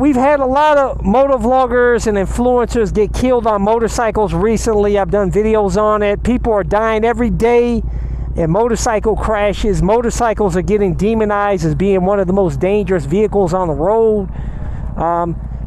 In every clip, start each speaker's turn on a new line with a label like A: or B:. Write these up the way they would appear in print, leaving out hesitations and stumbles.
A: we've had a lot of motovloggers and influencers get killed on motorcycles recently. I've done videos on it. People are dying every day in motorcycle crashes. Motorcycles are getting demonized as being one of the most dangerous vehicles on the road.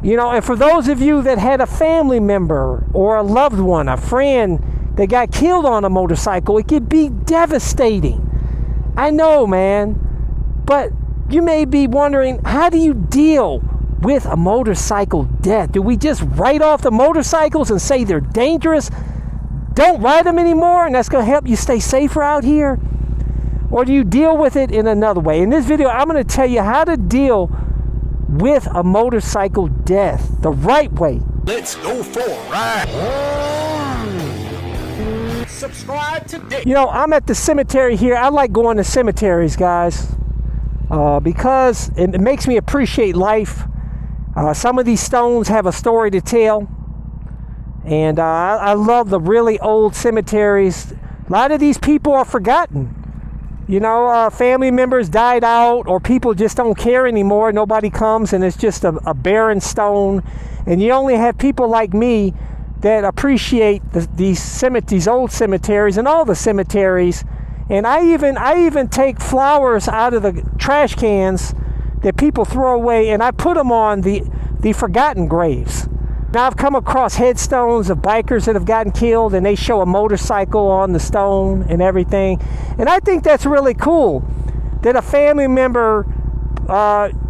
A: You know, and for those of you that had a family member or a loved one, a friend that got killed on a motorcycle, it could be devastating. I know, man. But you may be wondering, how do you deal with a motorcycle death? Do we just write off the motorcycles and say they're dangerous? Don't ride them anymore, and that's going to help you stay safer out here? Or do you deal with it in another way? In this video, I'm going to tell you how to deal with a motorcycle death the right way.
B: Let's go for a ride. Subscribe today.
A: You know, I'm at the cemetery here. I like going to cemeteries, guys, because it makes me appreciate life. Some of these stones have a story to tell. And I love the really old cemeteries. A lot of these people are forgotten. You know, family members died out, or people just don't care anymore. Nobody comes, and it's just a barren stone. And you only have people like me that appreciate these old cemeteries and all the cemeteries. And I even take flowers out of the trash cans that people throw away, and I put them on the forgotten graves. Now, I've come across headstones of bikers that have gotten killed, and they show a motorcycle on the stone and everything. And I think that's really cool that a family member,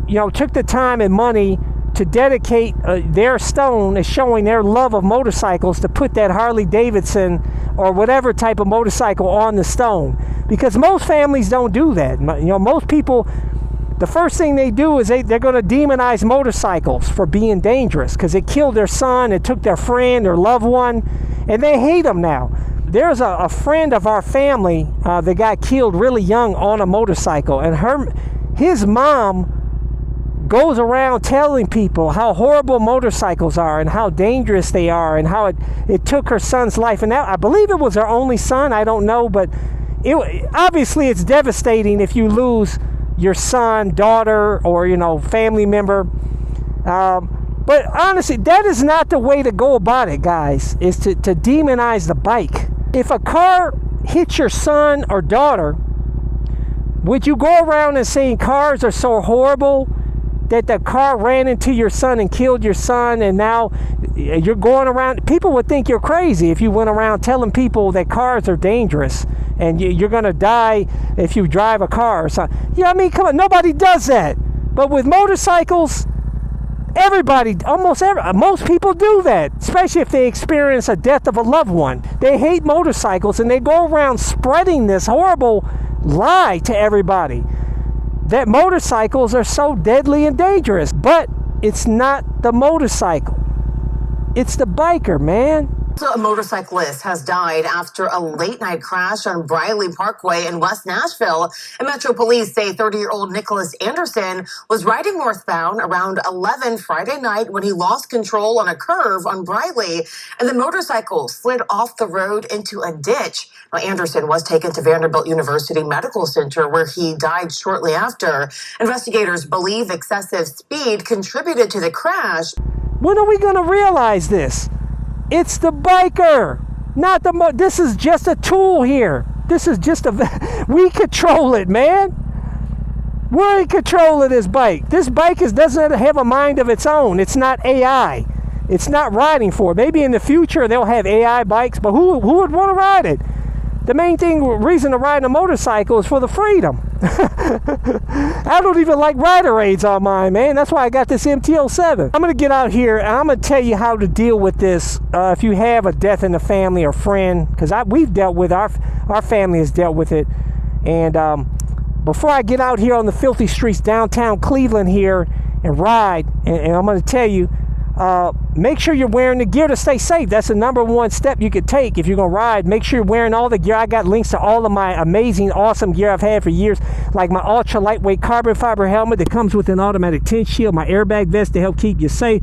A: you know, took the time and money to dedicate their stone as showing their love of motorcycles, to put that Harley Davidson or whatever type of motorcycle on the stone. Because most families don't do that. You know, most people, the first thing they do is they're going to demonize motorcycles for being dangerous because it killed their son, it took their friend, their loved one, and they hate them now. There's a friend of our family that got killed really young on a motorcycle, and his mom goes around telling people how horrible motorcycles are and how dangerous they are and how it took her son's life. And now, I believe it was her only son, I don't know, but obviously it's devastating if you lose your son, daughter, or, you know, family member. But honestly, that is not the way to go about it, guys, is to demonize the bike. If a car hits your son or daughter, would you go around and saying cars are so horrible that the car ran into your son and killed your son, and now you're going around? People would think you're crazy if you went around telling people that cars are dangerous and you're going to die if you drive a car or something. Yeah, I mean, come on, nobody does that. But with motorcycles, most people do that, especially if they experience a death of a loved one. They hate motorcycles, and they go around spreading this horrible lie to everybody that motorcycles are so deadly and dangerous. But it's not the motorcycle, it's the biker, man.
C: A motorcyclist has died after a late-night crash on Briley Parkway in West Nashville. And Metro Police say 30-year-old Nicholas Anderson was riding northbound around 11 Friday night when he lost control on a curve on Briley, and the motorcycle slid off the road into a ditch. Now, Anderson was taken to Vanderbilt University Medical Center, where he died shortly after. Investigators believe excessive speed contributed to the crash.
A: When are we going to realize this? It's the biker, not the this is just a tool here. This is just we control it, man. We're in control of this bike. This bike doesn't have a mind of its own. It's not AI. It's not riding for it. Maybe in the future they'll have AI bikes, but who would want to ride it? The main reason to ride a motorcycle is for the freedom. I don't even like rider aids on mine, man. That's why I got this MT-07. I'm going to get out here, and I'm going to tell you how to deal with this if you have a death in the family or friend, because we've dealt with, our family has dealt with it. And before I get out here on the filthy streets downtown Cleveland here and ride, and I'm going to tell you, make sure you're wearing the gear to stay safe. That's the number one step you could take if you're going to ride. Make sure you're wearing all the gear. I got links to all of my amazing, awesome gear I've had for years, like my ultra lightweight carbon fiber helmet that comes with an automatic tint shield, my airbag vest to help keep you safe,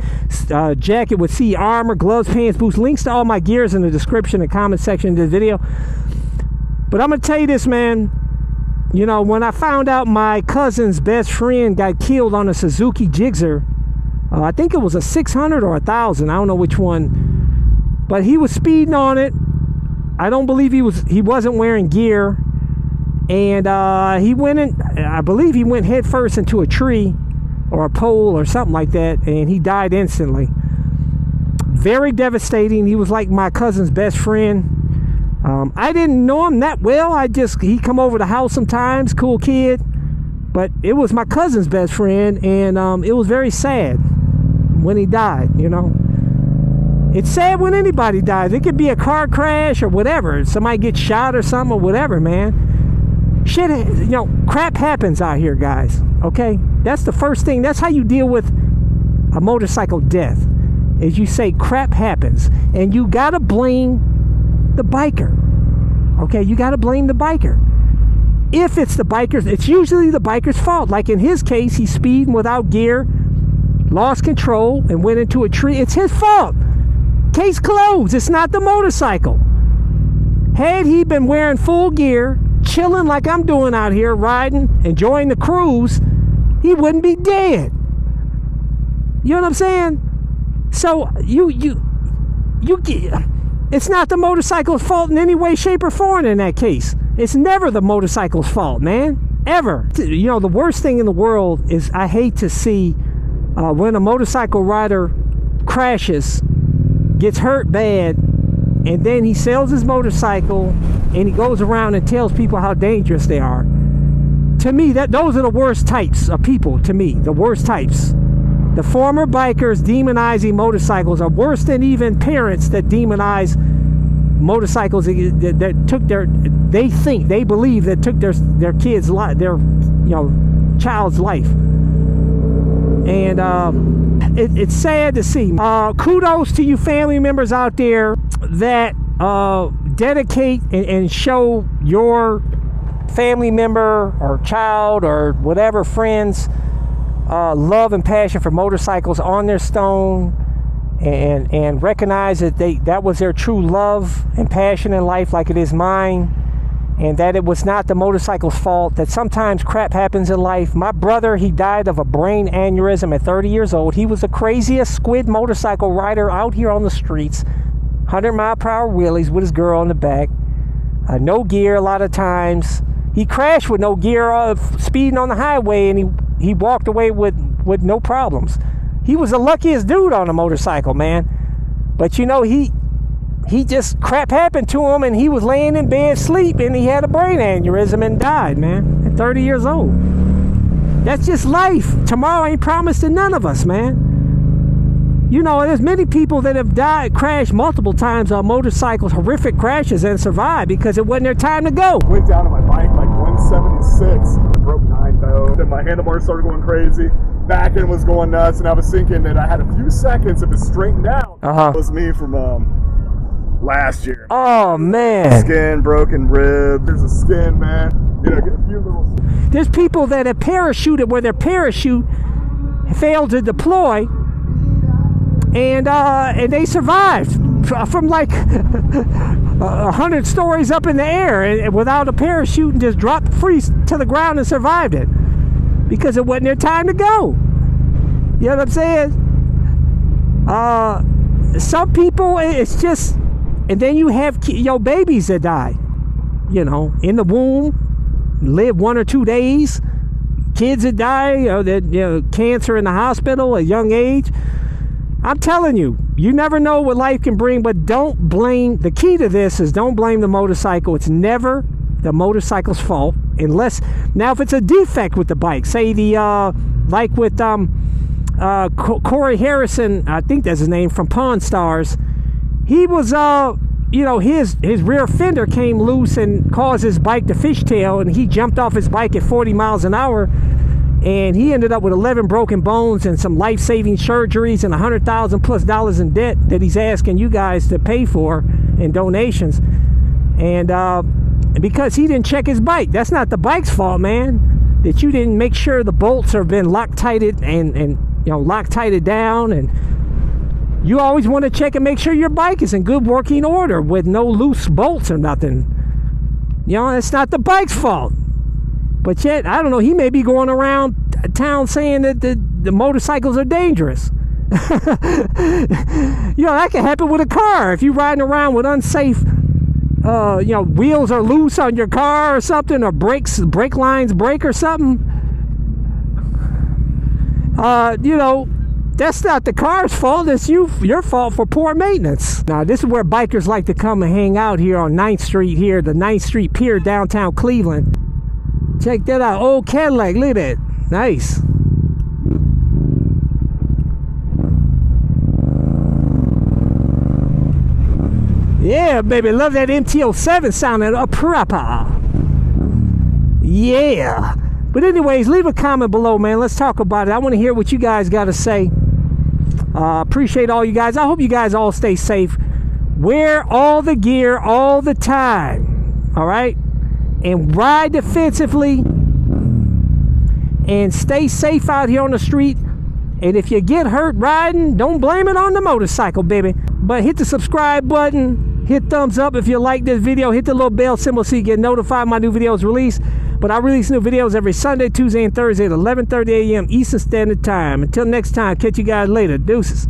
A: jacket with CE armor, gloves, pants, boots. Links to all my gears in the description and comment section of this video. But I'm going to tell you this, man. You know, when I found out my cousin's best friend got killed on a Suzuki Gixxer, I think it was a 600 or 1,000. I don't know which one. But he was speeding on it. I don't believe he wasn't wearing gear. And I believe he went head first into a tree or a pole or something like that, and he died instantly. Very devastating. He was like my cousin's best friend. I didn't know him that well. He come over the house sometimes, cool kid. But it was my cousin's best friend, and it was very sad when he died, you know. It's sad when anybody dies. It could be a car crash or whatever. Somebody gets shot or something or whatever, man. Shit, you know, crap happens out here, guys, okay? That's the first thing. That's how you deal with a motorcycle death, is you say crap happens, and you gotta blame the biker, okay? You gotta blame the biker. If it's the biker's, it's usually the biker's fault. Like in his case, he's speeding without gear, lost control, and went into a tree. It's his fault. Case closed. It's not the motorcycle. Had he been wearing full gear, chilling like I'm doing out here, riding, enjoying the cruise, he wouldn't be dead. You know what I'm saying? So it's not the motorcycle's fault in any way, shape, or form in that case. It's never the motorcycle's fault, man. Ever. You know, the worst thing in the world is I hate to see when a motorcycle rider crashes, gets hurt bad, and then he sells his motorcycle and he goes around and tells people how dangerous they are. To me, those are the worst types of people, to me. The worst types. The former bikers demonizing motorcycles are worse than even parents that demonize motorcycles that took they believe that took their kids' life, their child's life. And it's sad to see. Kudos to you family members out there that dedicate and show your family member or child or whatever friends love and passion for motorcycles on their stone, and recognize that that was their true love and passion in life, like it is mine, and that it was not the motorcycle's fault, that sometimes crap happens in life. My brother, he died of a brain aneurysm at 30 years old. He was the craziest squid motorcycle rider out here on the streets, 100-mile-per-hour wheelies with his girl in the back, no gear a lot of times. He crashed with no gear, speeding on the highway, and he walked away with no problems. He was the luckiest dude on a motorcycle, man. But you know, he just, crap happened to him, and he was laying in bed sleep, and he had a brain aneurysm and died, man, at 30 years old. That's just life. Tomorrow ain't promised to none of us, man. You know, there's many people that have crashed multiple times on motorcycles, horrific crashes, and survived because it wasn't their time to go.
D: Went down on my bike like 176. I broke 9 bones. Then my handlebars started going crazy. Back end was going nuts, and I was thinking that I had a few seconds if it straightened out. It was me from last year.
A: Oh man.
D: Skin, broken rib. There's a skin, man. You know, get a few little.
A: There's people that have parachuted where their parachute failed to deploy, and they survived from like 100 stories up in the air and without a parachute, and just dropped free to the ground and survived it because it wasn't their time to go. You know what I'm saying? Some people, it's just, and then you have babies that die, you know, in the womb, live 1 or 2 days. Kids that die, cancer in the hospital at a young age. I'm telling you, you never know what life can bring, but don't blame, the key to this is don't blame the motorcycle. It's never the motorcycle's fault, unless, now if it's a defect with the bike, say like with Corey Harrison, I think that's his name, from Pawn Stars, he was, his rear fender came loose and caused his bike to fishtail, and he jumped off his bike at 40 miles an hour. And he ended up with 11 broken bones and some life-saving surgeries and $100,000+ in debt that he's asking you guys to pay for in donations. And because he didn't check his bike. That's not the bike's fault, man. That you didn't make sure the bolts have been Loctited and Loctited down. And you always want to check and make sure your bike is in good working order with no loose bolts or nothing. You know, it's not the bike's fault. But yet, I don't know, he may be going around town saying that the motorcycles are dangerous. You know, that can happen with a car. If you're riding around with unsafe, you know, wheels are loose on your car or something, or brake lines break or something. You know, that's not the car's fault. It's your fault for poor maintenance. Now, this is where bikers like to come and hang out here on 9th Street here, the 9th Street Pier, downtown Cleveland. Check that out. Old Cadillac. Look at that. Nice. Yeah, baby. Love that MT-07 sounding up proper. Yeah. But anyways, leave a comment below, man. Let's talk about it. I want to hear what you guys got to say. Appreciate all you guys. I hope you guys all stay safe. Wear all the gear all the time. All right? And ride defensively. And stay safe out here on the street. And if you get hurt riding, don't blame it on the motorcycle, baby. But hit the subscribe button. Hit thumbs up if you like this video. Hit the little bell symbol so you get notified when my new videos release. But I release new videos every Sunday, Tuesday, and Thursday at 11:30 a.m. Eastern Standard Time. Until next time, catch you guys later. Deuces.